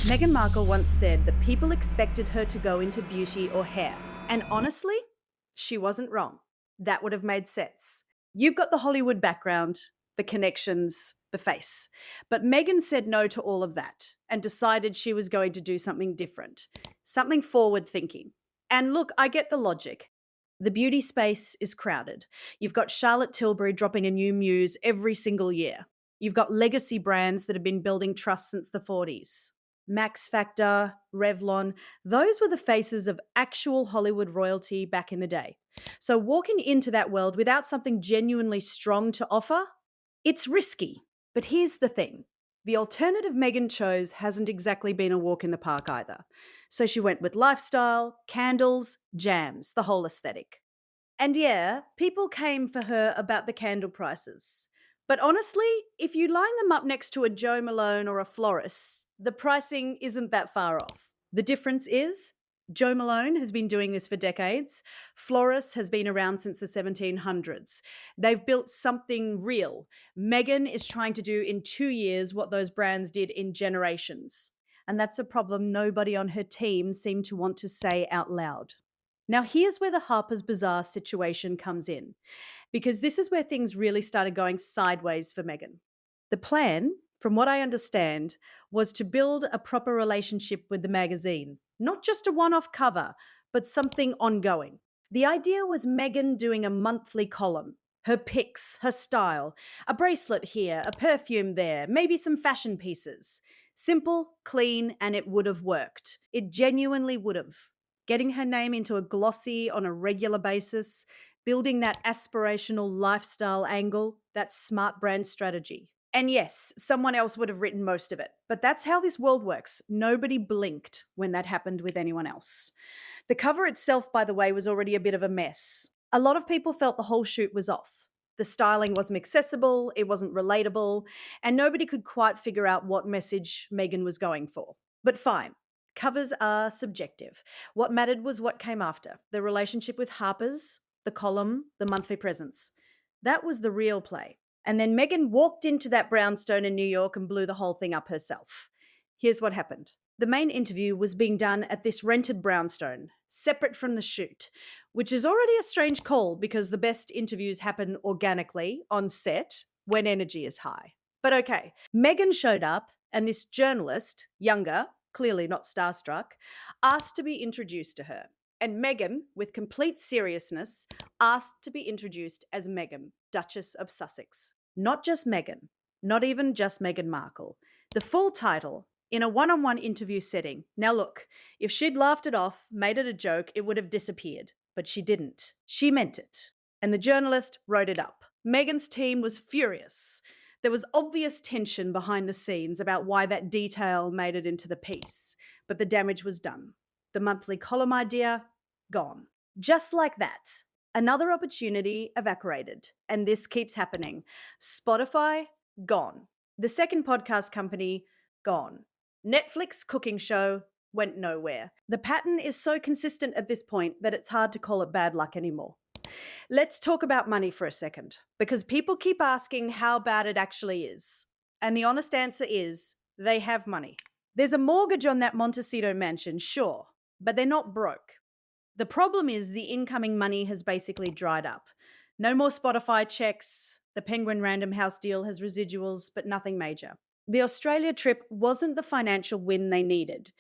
Meghan Markle once said that people expected her to go into beauty or hair. And honestly, she wasn't wrong. That would have made sense. You've got the Hollywood background, the connections, the face. But Meghan said no to all of that and decided she was going to do something different, something forward thinking. And look, I get the logic. The beauty space is crowded. You've got Charlotte Tilbury dropping a new muse every single year. You've got legacy brands that have been building trust since the 40s. Max Factor, Revlon, those were the faces of actual Hollywood royalty back in the day. So walking into that world without something genuinely strong to offer, it's risky. But here's the thing. The alternative Meghan chose hasn't exactly been a walk in the park either. So she went with lifestyle, candles, jams, the whole aesthetic. And yeah, people came for her about the candle prices. But honestly, if you line them up next to a Joe Malone or a florist, the pricing isn't that far off. The difference is Joe Malone has been doing this for decades. Florist has been around since the 1700s. They've built something real. Meghan is trying to do in 2 years what those brands did in generations. And that's a problem nobody on her team seemed to want to say out loud. Now, here's where the Harper's Bazaar situation comes in, because this is where things really started going sideways for Meghan. The plan, from what I understand, was to build a proper relationship with the magazine, not just a one off cover, but something ongoing. The idea was Meghan doing a monthly column, her pics, her style, a bracelet here, a perfume there, maybe some fashion pieces. Simple, clean, and it would have worked. It genuinely would have. Getting her name into a glossy on a regular basis, building that aspirational lifestyle angle, that smart brand strategy. And yes, someone else would have written most of it, but that's how this world works. Nobody blinked when that happened with anyone else. The cover itself, by the way, was already a bit of a mess. A lot of people felt the whole shoot was off. The styling wasn't accessible, it wasn't relatable, and nobody could quite figure out what message Meghan was going for. But fine. Covers are subjective. What mattered was what came after the relationship with Harper's, the column, the monthly presence. That was the real play. And then Meghan walked into that brownstone in New York and blew the whole thing up herself. Here's what happened. The main interview was being done at this rented brownstone, separate from the shoot, which is already a strange call because the best interviews happen organically on set when energy is high. But okay, Meghan showed up and this journalist, younger, clearly not starstruck, asked to be introduced to her. And Meghan, with complete seriousness, asked to be introduced as Meghan, Duchess of Sussex. Not just Meghan, not even just Meghan Markle. The full title in a one-on-one interview setting. Now look, if she'd laughed it off, made it a joke, it would have disappeared. But she didn't. She meant it. And the journalist wrote it up. Meghan's team was furious. There was obvious tension behind the scenes about why that detail made it into the piece, but the damage was done. The monthly column idea, gone. Just like that, another opportunity evaporated, and this keeps happening. Spotify, gone. The second podcast company, gone. Netflix cooking show went nowhere. The pattern is so consistent at this point that it's hard to call it bad luck anymore. Let's talk about money for a second, because people keep asking how bad it actually is. And the honest answer is they have money. There's a mortgage on that Montecito mansion, sure, but they're not broke. The problem is the incoming money has basically dried up. No more Spotify checks. The Penguin Random House deal has residuals, but nothing major. The Australia trip wasn't the financial win they needed.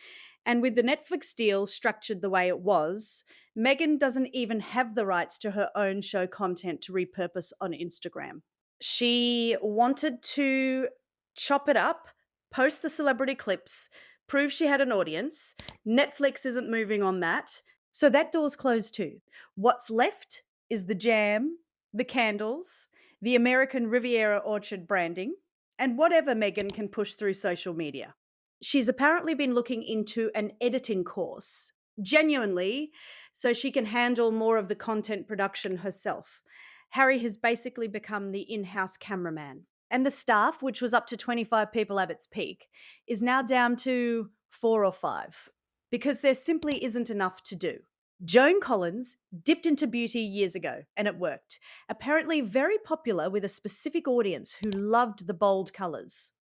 And with the Netflix deal structured the way it was, Meghan doesn't even have the rights to her own show content to repurpose on Instagram. She wanted to chop it up, post the celebrity clips, prove she had an audience. Netflix isn't moving on that. So that door's closed too. What's left is the jam, the candles, the American Riviera Orchard branding, and whatever Meghan can push through social media. She's apparently been looking into an editing course, genuinely, so she can handle more of the content production herself. Harry has basically become the in-house cameraman. And the staff, which was up to 25 people at its peak, is now down to 4 or 5 because there simply isn't enough to do. Joan Collins dipped into beauty years ago and it worked. Apparently very popular with a specific audience who loved the bold colours.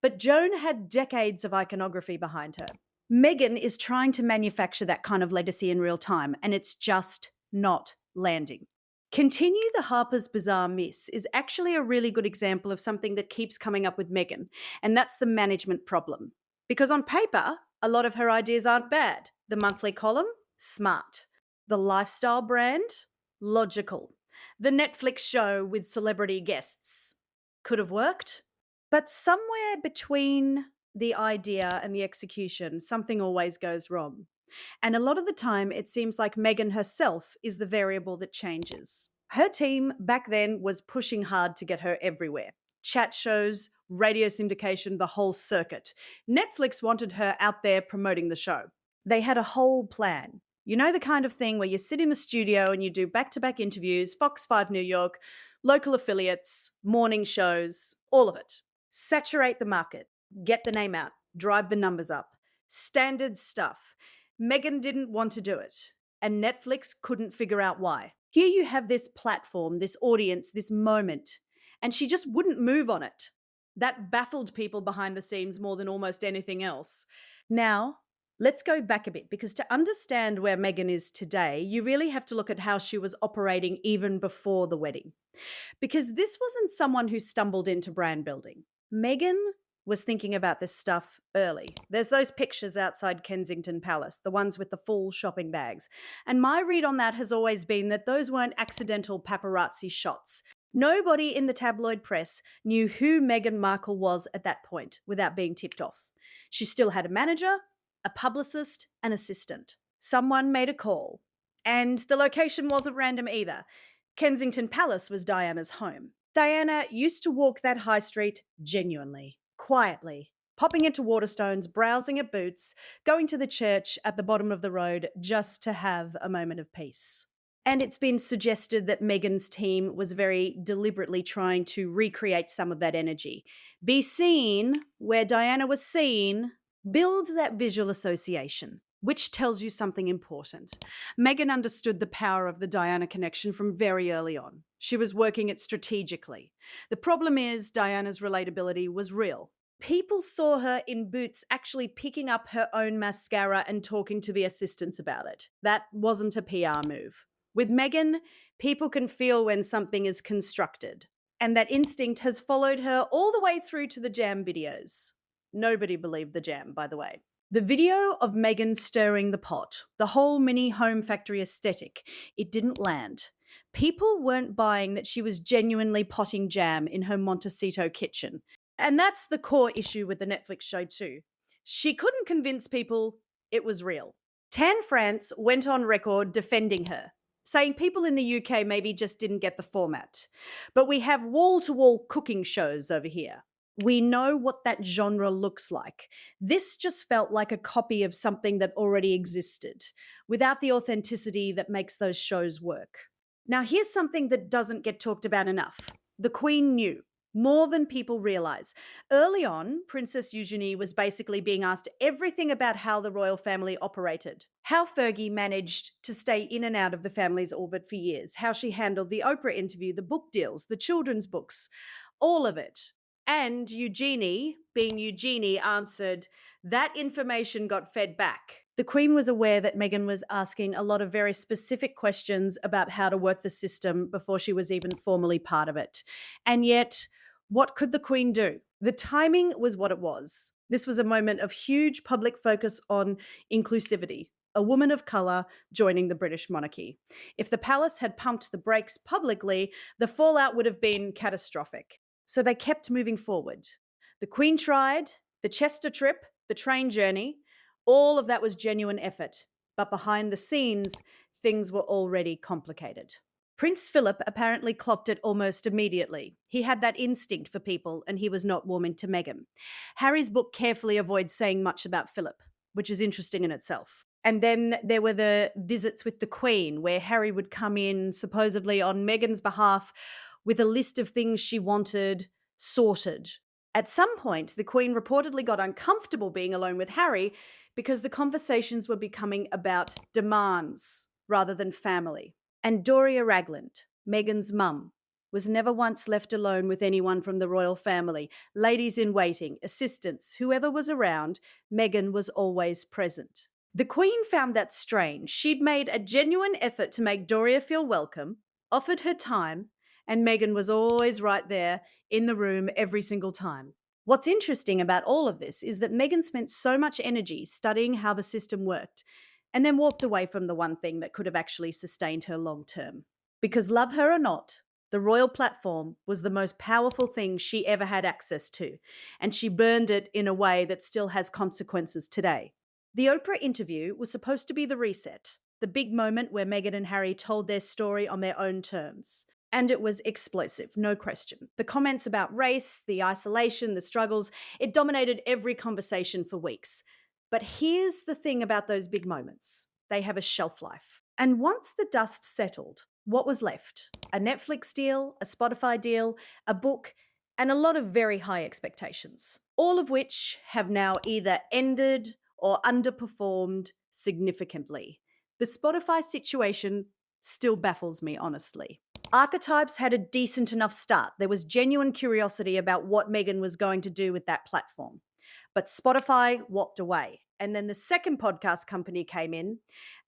But Joan had decades of iconography behind her. Meghan is trying to manufacture that kind of legacy in real time, and it's just not landing. Continue the Harper's Bazaar miss is actually a really good example of something that keeps coming up with Meghan, and that's the management problem. Because on paper, a lot of her ideas aren't bad. The monthly column, smart. The lifestyle brand, logical. The Netflix show with celebrity guests, could have worked. But somewhere between the idea and the execution, something always goes wrong. And a lot of the time, it seems like Meghan herself is the variable that changes. Her team back then was pushing hard to get her everywhere. Chat shows, radio syndication, the whole circuit. Netflix wanted her out there promoting the show. They had a whole plan. You know, the kind of thing where you sit in a studio and you do back-to-back interviews, Fox 5 New York, local affiliates, morning shows, all of it. Saturate the market, get the name out, drive the numbers up. Standard stuff. Meghan didn't want to do it, and Netflix couldn't figure out why. Here you have this platform, this audience, this moment, and she just wouldn't move on it. That baffled people behind the scenes more than almost anything else. Now, let's go back a bit, because to understand where Meghan is today, you really have to look at how she was operating even before the wedding. Because this wasn't someone who stumbled into brand building. Meghan was thinking about this stuff early. There's those pictures outside Kensington Palace, the ones with the full shopping bags. And my read on that has always been that those weren't accidental paparazzi shots. Nobody in the tabloid press knew who Meghan Markle was at that point without being tipped off. She still had a manager, a publicist, an assistant. Someone made a call. And the location wasn't random either. Kensington Palace was Diana's home. Diana used to walk that high street genuinely, quietly, popping into Waterstones, browsing at Boots, going to the church at the bottom of the road just to have a moment of peace. And it's been suggested that Meghan's team was very deliberately trying to recreate some of that energy. Be seen where Diana was seen, build that visual association, which tells you something important. Meghan understood the power of the Diana connection from very early on. She was working it strategically. The problem is Diana's relatability was real. People saw her in Boots actually picking up her own mascara and talking to the assistants about it. That wasn't a PR move. With Meghan, people can feel when something is constructed. And that instinct has followed her all the way through to the jam videos. Nobody believed the jam, by the way. The video of Meghan stirring the pot, the whole mini home factory aesthetic, it didn't land. People weren't buying that she was genuinely potting jam in her Montecito kitchen. And that's the core issue with the Netflix show too. She couldn't convince people it was real. Tan France went on record defending her, saying people in the UK maybe just didn't get the format. But we have wall-to-wall cooking shows over here. We know what that genre looks like. This just felt like a copy of something that already existed, without the authenticity that makes those shows work. Now, here's something that doesn't get talked about enough. The Queen knew. More than people realize. Early on, Princess Eugenie was basically being asked everything about how the royal family operated, how Fergie managed to stay in and out of the family's orbit for years, how she handled the Oprah interview, the book deals, the children's books, all of it. And Eugenie, being Eugenie, answered, that information got fed back. The Queen was aware that Meghan was asking a lot of very specific questions about how to work the system before she was even formally part of it. And yet, what could the Queen do? The timing was what it was. This was a moment of huge public focus on inclusivity, a woman of colour joining the British monarchy. If the palace had pumped the brakes publicly, the fallout would have been catastrophic. So they kept moving forward. The Queen tried, the Chester trip, the train journey, all of that was genuine effort. But behind the scenes, things were already complicated. Prince Philip apparently clocked it almost immediately. He had that instinct for people, and he was not warming to Meghan. Harry's book carefully avoids saying much about Philip, which is interesting in itself. And then there were the visits with the Queen, where Harry would come in supposedly on Meghan's behalf with a list of things she wanted sorted. At some point, the Queen reportedly got uncomfortable being alone with Harry because the conversations were becoming about demands rather than family. And Doria Ragland, Meghan's mum, was never once left alone with anyone from the royal family. Ladies in waiting, assistants, whoever was around, Meghan was always present. The Queen found that strange. She'd made a genuine effort to make Doria feel welcome, offered her time, and Meghan was always right there in the room every single time. What's interesting about all of this is that Meghan spent so much energy studying how the system worked and then walked away from the one thing that could have actually sustained her long term. Because, love her or not, the royal platform was the most powerful thing she ever had access to, and she burned it in a way that still has consequences today. The Oprah interview was supposed to be the reset, the big moment where Meghan and Harry told their story on their own terms. And it was explosive, no question. The comments about race, the isolation, the struggles, it dominated every conversation for weeks. But here's the thing about those big moments: they have a shelf life. And once the dust settled, what was left? A Netflix deal, a Spotify deal, a book, and a lot of very high expectations, all of which have now either ended or underperformed significantly. The Spotify situation still baffles me, honestly. Archetypes had a decent enough start. There was genuine curiosity about what Meghan was going to do with that platform. But Spotify walked away. And then the second podcast company came in,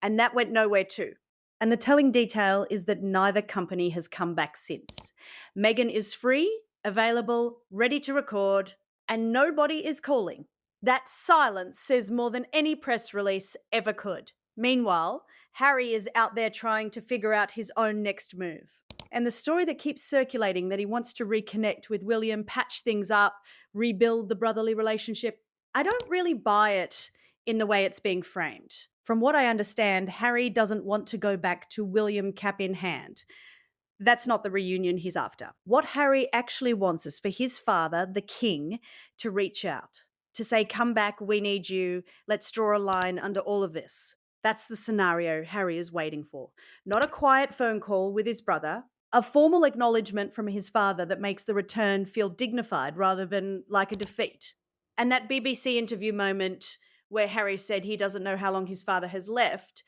and that went nowhere too. And the telling detail is that neither company has come back since. Meghan is free, available, ready to record, and nobody is calling. That silence says more than any press release ever could. Meanwhile, Harry is out there trying to figure out his own next move. And the story that keeps circulating that he wants to reconnect with William, patch things up, rebuild the brotherly relationship, I don't really buy it in the way it's being framed. From what I understand, Harry doesn't want to go back to William cap in hand. That's not the reunion he's after. What Harry actually wants is for his father, the king, to reach out, to say, come back, we need you, let's draw a line under all of this. That's the scenario Harry is waiting for. Not a quiet phone call with his brother, a formal acknowledgement from his father that makes the return feel dignified rather than like a defeat. And that BBC interview moment where Harry said he doesn't know how long his father has left,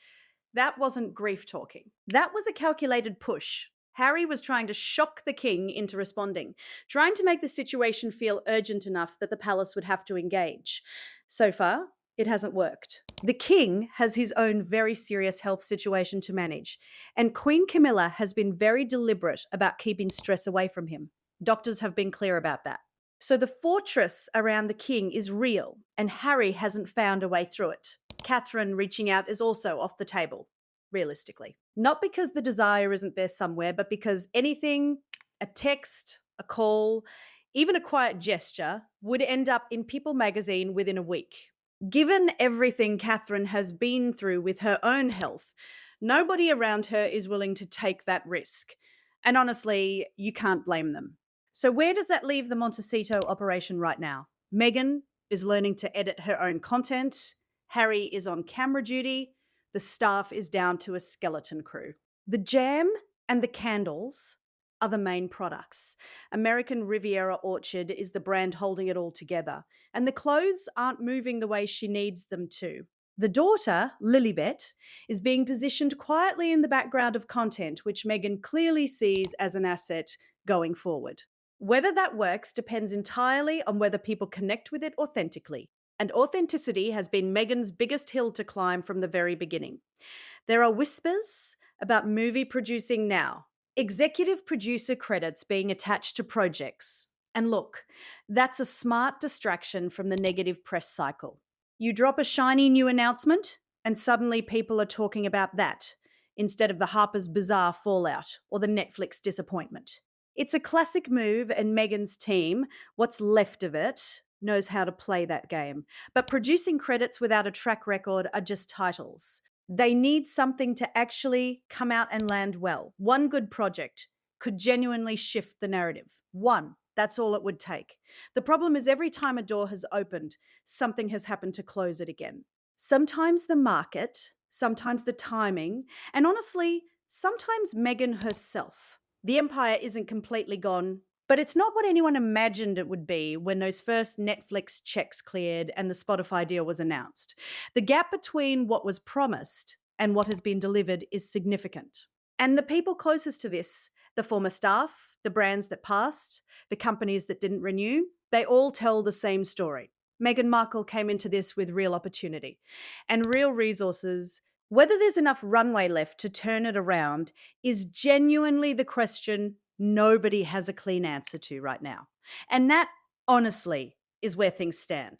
that wasn't grief talking. That was a calculated push. Harry was trying to shock the king into responding, trying to make the situation feel urgent enough that the palace would have to engage. So far, it hasn't worked. The king has his own very serious health situation to manage, and Queen Camilla has been very deliberate about keeping stress away from him. Doctors have been clear about that. So the fortress around the king is real, and Harry hasn't found a way through it. Catherine reaching out is also off the table, realistically. Not because the desire isn't there somewhere, but because anything, a text, a call, even a quiet gesture, would end up in People magazine within a week. Given everything Catherine has been through with her own health, nobody around her is willing to take that risk. And honestly, you can't blame them. So where does that leave the Montecito operation right now? Meghan is learning to edit her own content. Harry is on camera duty. The staff is down to a skeleton crew. The jam and the candles are the main products. American Riviera Orchard is the brand holding it all together. And the clothes aren't moving the way she needs them to. The daughter, Lilibet, is being positioned quietly in the background of content, which Meghan clearly sees as an asset going forward. Whether that works depends entirely on whether people connect with it authentically. And authenticity has been Meghan's biggest hill to climb from the very beginning. There are whispers about movie producing now, executive producer credits being attached to projects. And look, that's a smart distraction from the negative press cycle. You drop a shiny new announcement, and suddenly people are talking about that instead of the Harper's Bazaar fallout or the Netflix disappointment. It's a classic move, and Meghan's team, what's left of it, knows how to play that game. But producing credits without a track record are just titles. They need something to actually come out and land well. One good project could genuinely shift the narrative. One. That's all it would take. The problem is every time a door has opened, something has happened to close it again. Sometimes the market, sometimes the timing, and honestly, sometimes Meghan herself. The empire isn't completely gone, but it's not what anyone imagined it would be when those first Netflix checks cleared and the Spotify deal was announced. The gap between what was promised and what has been delivered is significant. And the people closest to this, the former staff, The brands that passed, the companies that didn't renew, they all tell the same story. Meghan Markle came into this with real opportunity and real resources. Whether there's enough runway left to turn it around is genuinely the question nobody has a clean answer to right now. And that, honestly, is where things stand.